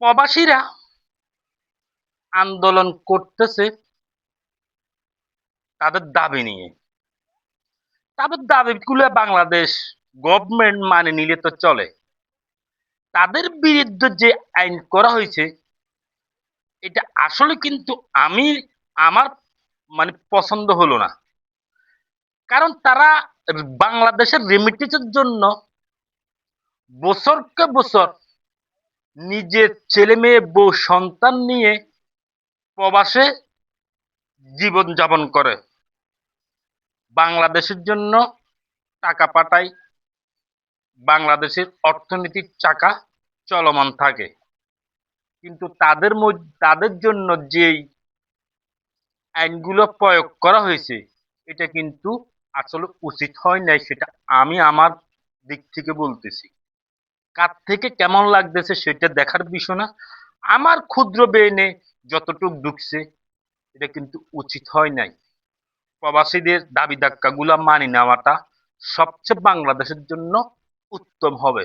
প্রবাসীরা আন্দোলন করতেছে তাদের দাবি নিয়ে। তাদের দাবিগুলো বাংলাদেশ গভর্নমেন্ট মানে নিলে তো চলে। তাদের বিরুদ্ধে যে আইন করা হয়েছে এটা আসলে কিন্তু আমি আমার পছন্দ হলো না। কারণ তারা বাংলাদেশের রেমিটেন্সের জন্য বছরকে বছর নিজের ছেলে মেয়ে বউ সন্তান নিয়ে প্রবাসে জীবন যাপন করে, বাংলাদেশের জন্য টাকা পাঠায়, বাংলাদেশের অর্থনীতির চাকা চলমান থাকে। কিন্তু তাদের জন্য যেই আইনগুলো প্রয়োগ করা হয়েছে এটা কিন্তু আসলে উচিত হয় নাই, সেটা আমি আমার দিক থেকে বলতেছি। কার থেকে কেমন লাগতেছে সেটা দেখার বিষয় না। আমার ক্ষুদ্র ব্রেনে যতটুক ঢুকছে এটা কিন্তু উচিত হয় নাই। প্রবাসীদের দাবি ধাক্কা গুলা মানি নেওয়াটা সবচেয়ে বাংলাদেশের জন্য উত্তম হবে।